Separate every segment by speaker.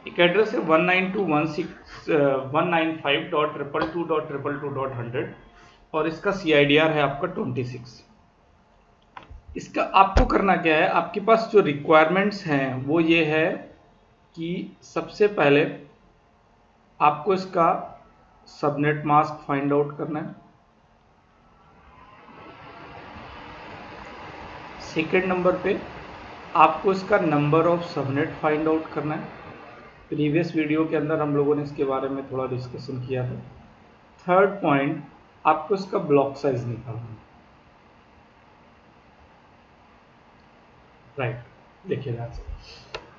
Speaker 1: एक एड्रेस है 192.195.222.100 और इसका CIDR है आपका 26। इसका आपको करना क्या है, आपके पास जो रिक्वायरमेंट्स हैं वो ये है कि सबसे पहले आपको इसका सबनेट मास्क फाइंड आउट करना है। सेकेंड नंबर पे आपको इसका number of subnet find out करना है। प्रीवियस वीडियो के अंदर हम लोगों ने इसके बारे में थोड़ा डिस्कशन किया था। थर्ड पॉइंट, आपको इसका ब्लॉक साइज निकालना है। राइट, देखिए ध्यान से,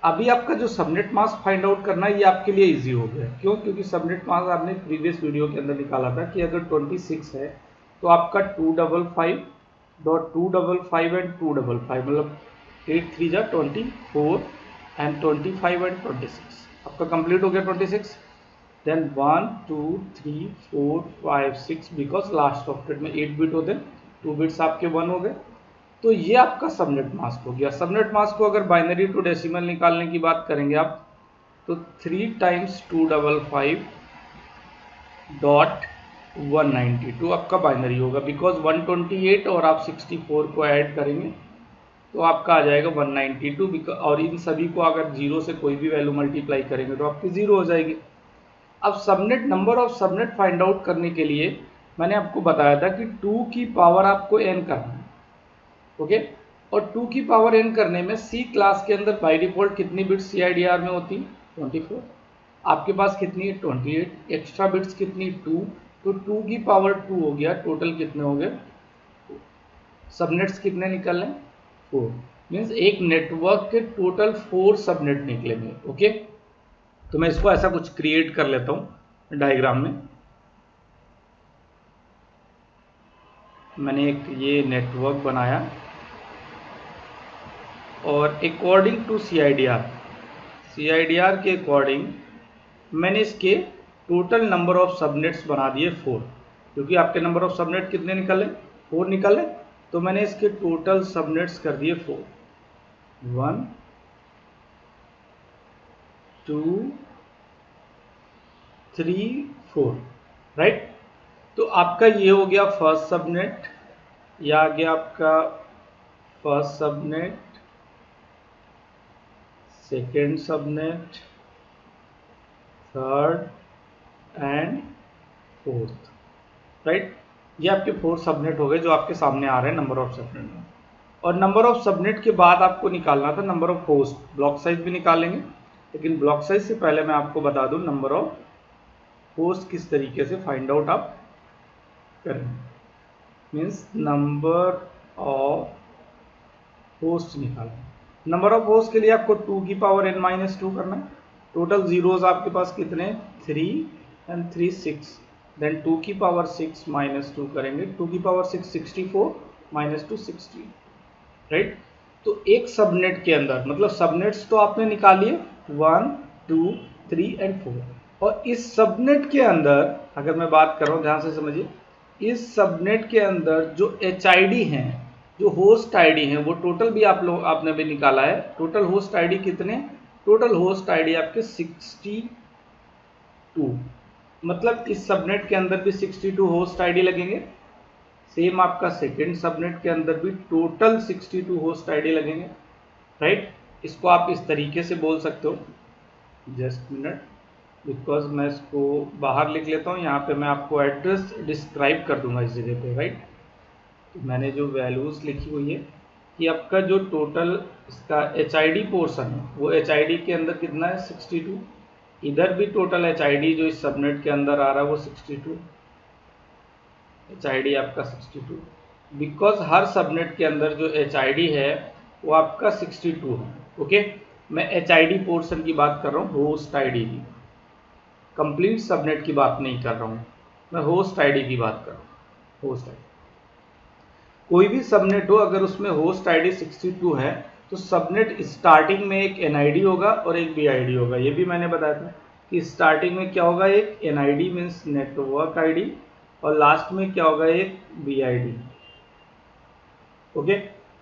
Speaker 1: अभी आपका जो सबनेट मास्क फाइंड आउट करना है ये आपके लिए इजी हो गया। क्यों? क्योंकि सबनेट मास्क आपने प्रीवियस वीडियो के अंदर निकाला था कि अगर 26 है तो आपका 255.255 एंड 255 मतलब 8 3 जा 24 एंड 25 एंड 26 आपका कंप्लीट हो गया 26। देन 1 2 3 4 5 6 बिकॉज लास्ट ऑफ्टेड में 8 बिट होते हैं, 2 बिट्स आपके 1 हो गए। तो ये आपका सबनेट मास्क हो गया। सबनेट मास्क को अगर बाइनरी टू डेसिमल निकालने की बात करेंगे आप तो 3 टाइम्स 255.192 आपका बाइनरी होगा, बिकॉज 128 और आप 64 को ऐड करेंगे तो आपका आ जाएगा 192। और इन सभी को अगर जीरो से कोई भी वैल्यू मल्टीप्लाई करेंगे तो आपकी जीरो हो जाएगी। अब subnet number of subnet find out करने के लिए मैंने आपको बताया था कि 2 की पावर आपको n करना है। ओके, और 2 की पावर n करने में C क्लास के अंदर बाय डिफॉल्ट कितनी बिट्स CIDR में होती है? 24। आपके पास कितनी है? 28। एक्स्ट्रा बिट्स कितनी? 2। तो 2 की पावर 2 हो गया। टोटल कितने हो गए? सबनेट्स कितने निकल रहे? 4। मीन्स एक नेटवर्क के टोटल 4 सबनेट निकलेंगे। ओके, तो मैं इसको ऐसा कुछ क्रिएट कर लेता हूं डायग्राम में। मैंने एक ये नेटवर्क बनाया और अकॉर्डिंग टू CIDR के अकॉर्डिंग मैंने इसके टोटल नंबर ऑफ सबनेट्स बना दिए 4, क्योंकि आपके नंबर ऑफ सबनेट कितने निकले? 4 निकले। तो मैंने इसके टोटल सबनेट्स कर दिए 4। 1 2 3 4। राइट, तो आपका ये हो गया फर्स्ट सबनेट, या आ गया आपका first subnet, second subnet, third and fourth. Right, ये आपके 4 सबनेट हो गए जो आपके सामने आ रहे हैं नंबर ऑफ सबनेट में। और नंबर ऑफ सबनेट के बाद आपको निकालना था number of host. Block size भी निकालेंगे, लेकिन ब्लॉक साइज से पहले मैं आपको बता दूं नंबर ऑफ होस्ट किस तरीके से फाइंड आउट आप करेंगे। मीन्स नंबर ऑफ होस्ट निकालना। नंबर ऑफ होस्ट के लिए आपको 2 की पावर n-2 करना है। टोटल जीरोज आपके पास कितने? 3 एंड 3 6। देन 2 की पावर 6 -2 करेंगे। 2 की पावर 6 64 -2 60। राइट, तो एक सबनेट के अंदर मतलब सबनेट्स तो आपने निकालिए 1 2 3 एंड 4। और इस सबनेट के अंदर अगर मैं बात कर रहा हूं, ध्यान से समझिए, इस सबनेट के अंदर जो HID हैं, जो होस्ट आईडी है, वो टोटल भी आपने भी निकाला है। टोटल होस्ट आईडी कितने? टोटल होस्ट आईडी आपके 62। मतलब इस सबनेट के अंदर भी 62 होस्ट आईडी लगेंगे। सेम आपका सेकेंड सबनेट के अंदर भी टोटल 62 होस्ट आईडी लगेंगे। राइट, इसको आप इस तरीके से बोल सकते हो। जस्ट मिनट, बिकॉज मैं इसको बाहर लिख लेता हूँ। यहाँ पे मैं आपको एड्रेस डिस्क्राइब कर दूंगा इस जगह पे। राइट, तो मैंने जो वैल्यूज़ लिखी हुई है कि आपका जो टोटल इसका HID पोर्शन है वो HID के अंदर कितना है? 62। इधर भी टोटल HID जो इस सबनेट के अंदर आ रहा है वो 62। HID आपका 62, बिकॉज हर सबनेट के अंदर जो HID है वो आपका 62 है। ओके, मैं HID पोर्शन की बात कर रहा हूँ, होस्ट आईडी की। कंप्लीट सबनेट की बात नहीं कर रहा हूँ मैं, होस्ट आईडी की बात कर रहा हूँ। होस्ट आईडी कोई भी सबनेट हो, अगर उसमें होस्ट आईडी 62 है तो सबनेट स्टार्टिंग में एक NID होगा और एक BID होगा। ये भी मैंने बताया था कि स्टार्टिंग में क्या होगा? एक NID मीन्स नेटवर्क आईडी, और लास्ट में क्या होगा? एक BID। ओके,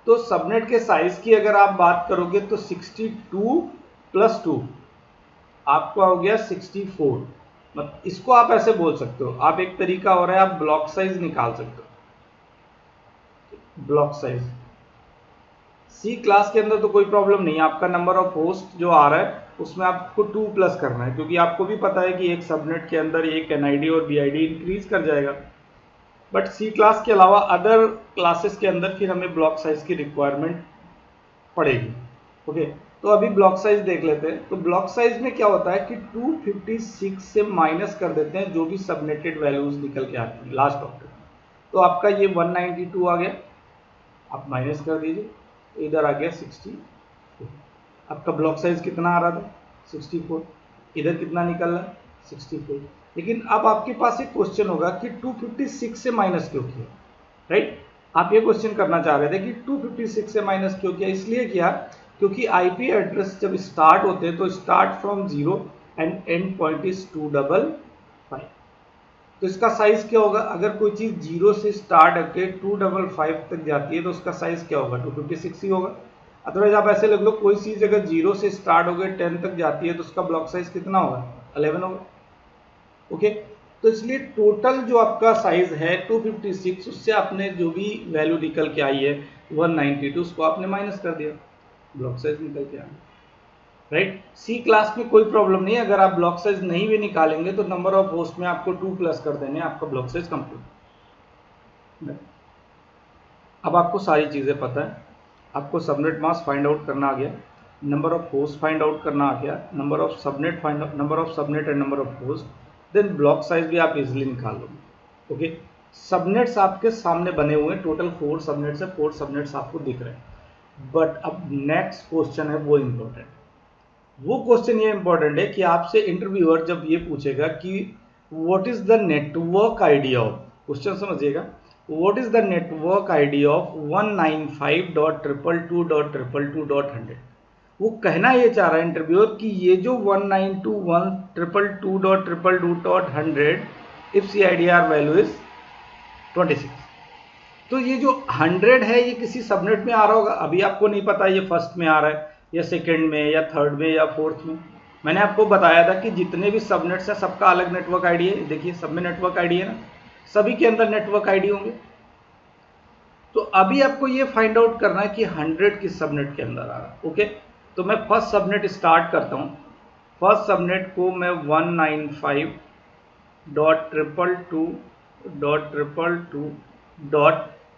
Speaker 1: तो सबनेट के साइज की अगर आप बात करोगे तो 62 + 2 आपका हो गया 64। मतलब इसको आप ऐसे बोल सकते हो, आप एक तरीका हो रहा है, आप ब्लॉक साइज निकाल सकते हो। ब्लॉक साइज सी क्लास के अंदर तो कोई प्रॉब्लम नहीं है, आपका नंबर ऑफ होस्ट जो आ रहा है उसमें आपको 2 प्लस करना है, क्योंकि आपको भी पता है कि एक सबनेट के अंदर एक एनआईडी और बीआईडी इंक्रीज कर जाएगा। बट सी क्लास के अलावा अदर क्लासेस के अंदर फिर हमें ब्लॉक साइज की रिक्वायरमेंट पड़ेगी। ओके, तो अभी ब्लॉक साइज देख लेते हैं। तो ब्लॉक साइज में क्या होता है कि 256 से माइनस कर देते हैं जो भी सबनेटेड वैल्यूज निकल के आती है लास्ट ऑक्टेट। तो आपका ये 192 आ गया, आप माइनस कर दीजिए, इधर आ गया 64। आपका ब्लॉक साइज कितना आ रहा था 64, इधर कितना निकल रहा है 64। लेकिन अब आपके पास एक क्वेश्चन होगा कि 256 से माइनस क्यों किया, राइट? आप ये क्वेश्चन करना चाह रहे थे कि 256 से माइनस क्यों किया। इसलिए किया क्योंकि आईपी एड्रेस जब स्टार्ट होते हैं तो start from 0 and and point is 255। तो इसका साइज क्या होगा, अगर कोई चीज 0 से स्टार्ट होकर 255 तक जाती है तो उसका साइज क्या होगा, 256 ही होगा। अदरवाइज आप ऐसे लग लो, कोई चीज अगर 0 से स्टार्ट होकर 10 तक जाती है तो उसका ब्लॉक साइज कितना होगा, 11 होगा। ओके, तो इसलिए टोटल जो आपका साइज है 256, उससे आपने जो भी वैल्यू निकल के आई है 192, उसको आपने माइनस कर दिया, ब्लॉक साइज निकल के आया, राइट? सी क्लास में कोई प्रॉब्लम नहीं है, अगर आप ब्लॉक साइज नहीं भी निकालेंगे तो नंबर ऑफ होस्ट में आपको 2 प्लस कर देने, आपका ब्लॉक साइज कंप्लीट। अब आपको सारी चीजें पता है, आपको सबनेट मास्क फाइंड आउट करना आ गया, number of host find out करना आ गया, number of subnet find out, number of subnet and number of host, then block size भी आप इजिली निकाल लोगे। ओके, सबनेट्स आपके सामने बने हुए हैं, टोटल 4 सबनेट्स है, 4 सबनेट्स आपको दिख रहे हैं। बट अब नेक्स्ट क्वेश्चन है वो इंपॉर्टेंट, वो क्वेश्चन ये इंपॉर्टेंट है कि आपसे इंटरव्यूअर जब ये पूछेगा कि what is the network ID of, question समझिएगा, what is the network ID of 195.222.222.100। वो कहना ये चाह रहा है इंटरव्यूअर कि ये जो 192.122.222.100 इफ CIDR वैल्यू इज 26, तो ये जो 100 है ये किसी सबनेट में आ रहा होगा। अभी आपको नहीं पता ये फर्स्ट में आ रहा है या सेकंड में या थर्ड में या फोर्थ में। मैंने आपको बताया था कि जितने भी सबनेट्स हैं सबका अलग नेटवर्क आईडी है। देखिए सब में नेटवर्क आईडी है ना, सभी के अंदर नेटवर्क आईडी होंगे। तो अभी आपको ये फाइंड आउट करना है कि 100 किस सबनेट के अंदर आ रहा है। ओके, तो मैं फर्स्ट सबनेट स्टार्ट करता हूँ। फर्स्ट सबनेट को मैं 195.222.222.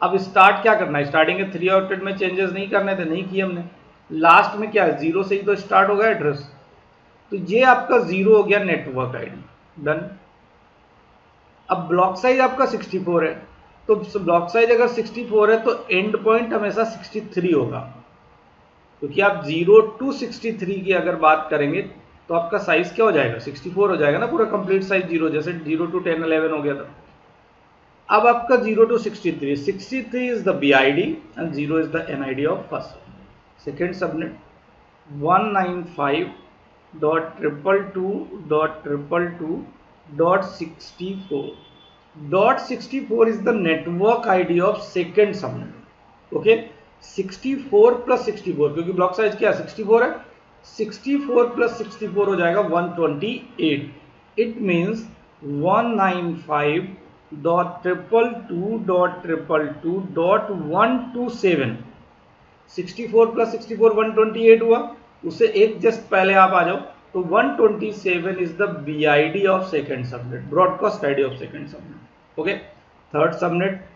Speaker 1: अब स्टार्ट क्या करना है, स्टार्टिंग के 3 ऑक्टेट में चेंजेस नहीं करने थे, नहीं किए हमने। लास्ट में क्या है, 0 से ही तो स्टार्ट होगा एड्रेस, तो ये आपका 0 हो गया नेटवर्क आईडी, डन। अब ब्लॉक साइज आपका 64 है, तो ब्लॉक साइज अगर 64 है तो एंड पॉइंट हमेशा 63 होगा, क्योंकि आप 0 to 63 की अगर बात करेंगे तो आपका साइज क्या हो जाएगा, 64 हो जाएगा ना, पूरा कंप्लीट साइज 0, जैसे 0 to 10 11 हो गया था। अब आपका 0 to 63, 63 is the BID and 0 is the NID of first. Second subnet 195.222.64. is the network ID of second subnet. Okay, 64 plus 64, क्योंकि ब्लॉक साइज क्या 64 है, 64 प्लस 64 हो जाएगा 128. It means 195.222.127. 64 प्लस 64 128 हुआ, उससे एक जस्ट पहले आप आ जाओ, तो 127 is the BID of second subnet, broadcast ID of second subnet. Okay, third subnet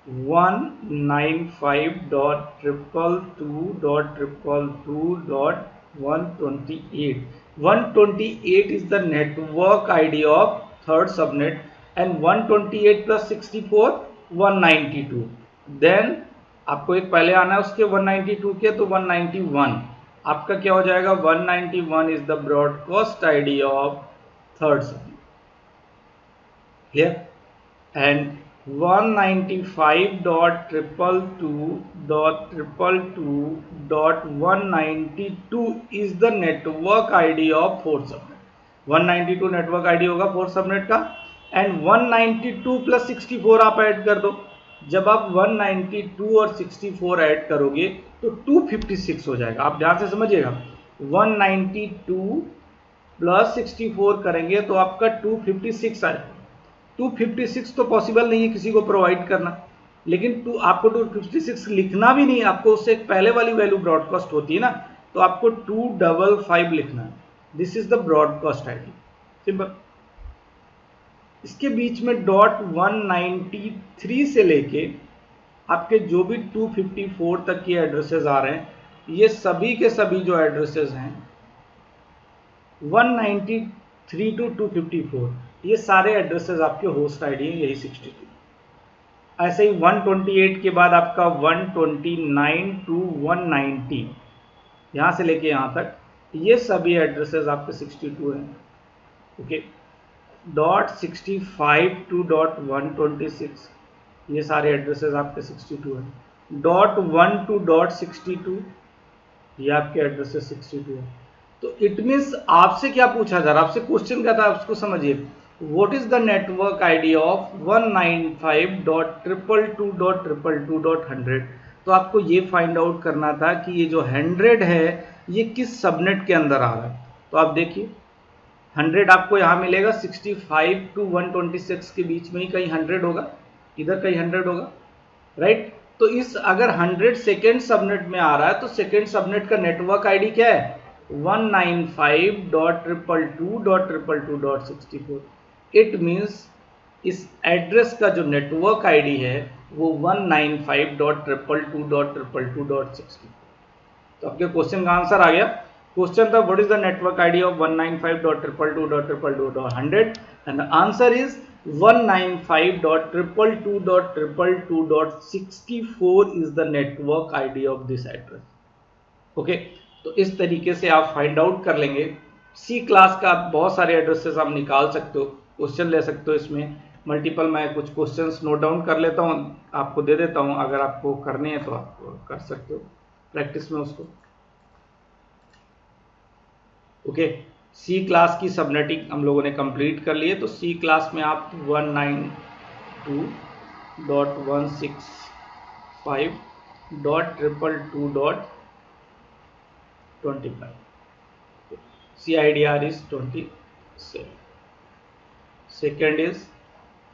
Speaker 1: 195.222.128. 128 is the network ID of third subnet, and 128 plus 64 192. Then आपको एक पहले आना है उसके 192 के, तो 191 आपका क्या हो जाएगा, 191 is the broadcast ID of third subnet. Clear? And 195.222.192 is the network ID of fourth subnet. 192 network ID होगा फोर्थ सबनेट का, एंड 192 प्लस 64 आप ऐड कर दो। जब आप 192 और 64 ऐड करोगे तो 256 हो जाएगा। आप ध्यान से समझिएगा, 192 प्लस 64 करेंगे तो आपका 256 आएगा। 256 तो पॉसिबल नहीं है किसी को प्रोवाइड करना, लेकिन आपको 256 लिखना भी नहीं, आपको उससे एक पहले वाली वैल्यू ब्रॉडकास्ट होती है ना, तो आपको 255 लिखना है। This is the broadcast ID, simple. इसके बीच में डॉट 193 से लेके आपके जो भी 254 तक के एड्रेसेस आ रहे हैं, ये सभी के सभी जो एड्रेसेस हैं 193 टू 254, ये सारे एड्रेसेस आपके होस्ट आईडी हैं, यही 62। ऐसे ही 128 के बाद आपका 129 टू 190, यहाँ से लेके यहाँ तक ये सभी एड्रेसेस आपके 62 हैं। ओके, डॉट 65 टू डॉट 126, ये सारे एड्रेसेस आपके 62 हैं। डॉट 1 टू डॉट 62, ये आपके एड्रेसेस 62 है। तो इट मीन्स आपसे क्या पूछा जा रहा है, आपसे क्वेश्चन क्या था, उसको समझिए। What is the network ID of 195.222.222.100। तो आपको ये फाइंड आउट करना था कि ये जो 100 है ये किस सबनेट के अंदर आ रहा है। तो आप देखिए 100 आपको यहाँ मिलेगा 65 टू 126 के बीच में ही कहीं 100 होगा, इधर कहीं 100 होगा, राइट। तो इस अगर 100 सेकेंड सबनेट में आ रहा है तो सेकेंड सबनेट का नेटवर्क आईडी क्या है, 195.222.222.64। इट मीन्स इस एड्रेस का जो नेटवर्क आईडी है वो 195.222.222.64। तो आपके क्वेश्चन का आंसर आ गया। क्वेश्चन था what is the network ID of 195.222.222.100 and the answer is 195.222.222.64 is the network ID of this address. Okay, तो इस तरीके से आप फाइंड आउट कर लेंगे। सी क्लास का बहुत सारे एड्रेसेस आप निकाल सकते हो, क्वेश्चन ले सकते हो इसमें मल्टीपल। मैं कुछ क्वेश्चंस नोट डाउन कर लेता हूँ, आपको दे देता हूँ, अगर आपको करने हैं तो आप कर सकते हो प्रैक्टिस में उसको। ओके, सी क्लास की सबनेटिंग हम लोगों ने कंप्लीट कर ली है। तो सी क्लास में आप 192.165.222.25, CIDR is 27. Second is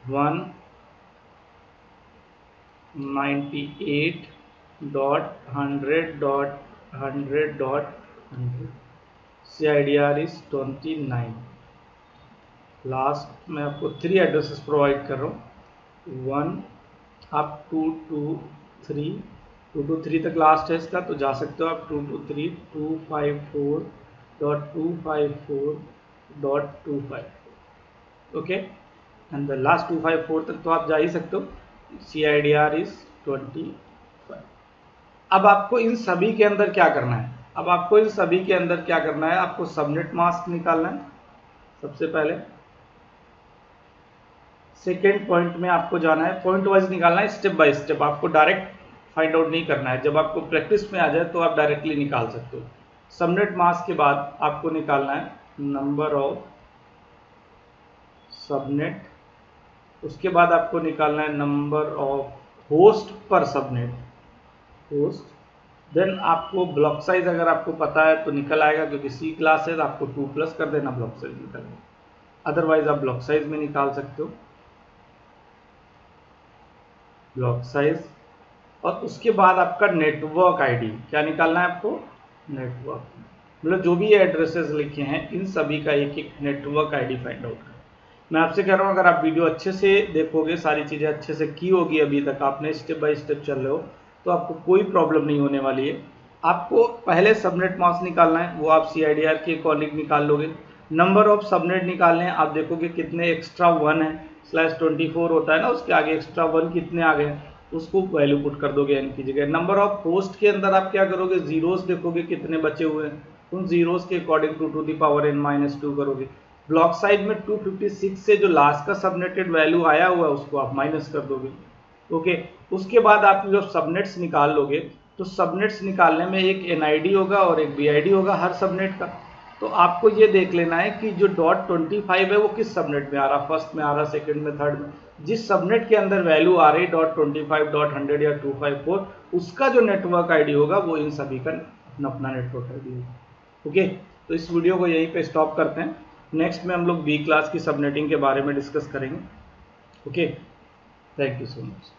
Speaker 1: 198.100.100.100, CIDR is 29. Last मैं आपको 3 एड्रेसेस प्रोवाइड कर रहा हूँ, 1 आप 223 तक लास्ट है इसका, तो जा सकते हो आप 223, 254.254.254, ओके, एंड द लास्ट 254 तक तो आप जा ही सकते हो। CIDR is 25। अब आपको इन सभी के अंदर क्या करना है, आपको सबनेट मास्क निकालना है सबसे पहले। सेकेंड पॉइंट में आपको जाना है, पॉइंट वाइज निकालना है, स्टेप बाय स्टेप, आपको डायरेक्ट फाइंड आउट नहीं करना है। जब आपको प्रैक्टिस में आ जाए तो आप डायरेक्टली निकाल सकते हो। सबनेट मास्क के बाद आपको निकालना है नंबर ऑफ सबनेट, उसके बाद आपको निकालना है नंबर ऑफ होस्ट पर सबनेट, होस्ट। देन आपको ब्लॉक साइज अगर आपको पता है तो निकल आएगा, क्योंकि सी क्लास है तो आपको 2+ कर देना, ब्लॉक साइज निकल आएगा। अदरवाइज आप ब्लॉक साइज में निकाल सकते हो, ब्लॉक साइज। और उसके बाद आपका नेटवर्क आईडी क्या निकालना है आपको, नेटवर्क, मतलब जो भी एड्रेसेस लिखे हैं इन सभी का एक एक नेटवर्क आईडी फाइंड आउट करें। मैं आपसे कह रहा हूँ अगर आप वीडियो अच्छे से देखोगे, सारी चीज़ें अच्छे से की होगी, अभी तक आपने स्टेप बाय स्टेप चल रहे हो, तो आपको कोई प्रॉब्लम नहीं होने वाली है। आपको पहले सबनेट मास्क निकालना है, वो आप CIDR के अकॉर्डिंग निकाल लोगे। नंबर ऑफ सबनेट निकालने हैं, आप देखोगे कितने एक्स्ट्रा 1 है, /24 होता है ना, उसके आगे एक्स्ट्रा 1 कितने आ गए, उसको वैल्यू पुट कर दोगे n की जगह। नंबर ऑफ होस्ट के अंदर आप क्या करोगे, जीरोस देखोगे कितने बचे हुए हैं, उन जीरोस के according 2 to the power n-2 करोगे। ब्लॉक साइज में 256 से जो लास्ट का सबनेटेड वैल्यू आया हुआ है उसको आप माइनस कर दोगे, ओके। उसके बाद आप जब सबनेट्स निकाल लोगे तो सबनेट्स निकालने में एक NID होगा और एक BID होगा हर सबनेट का। तो आपको ये देख लेना है कि जो .25 है वो किस सबनेट में आ रहा, फर्स्ट में आ रहा, सेकंड में, थर्ड में। जिस सबनेट के अंदर वैल्यू आ रही .25, .100 या 254, उसका जो नेटवर्क आईडी होगा वो इन सभी का अपना नेटवर्क आईडी होगा, ओके। तो इस वीडियो को यहीं पे स्टॉप करते हैं। नेक्स्ट में हम लोग बी क्लास की सबनेटिंग के बारे में डिस्कस करेंगे। Okay, thank you so much.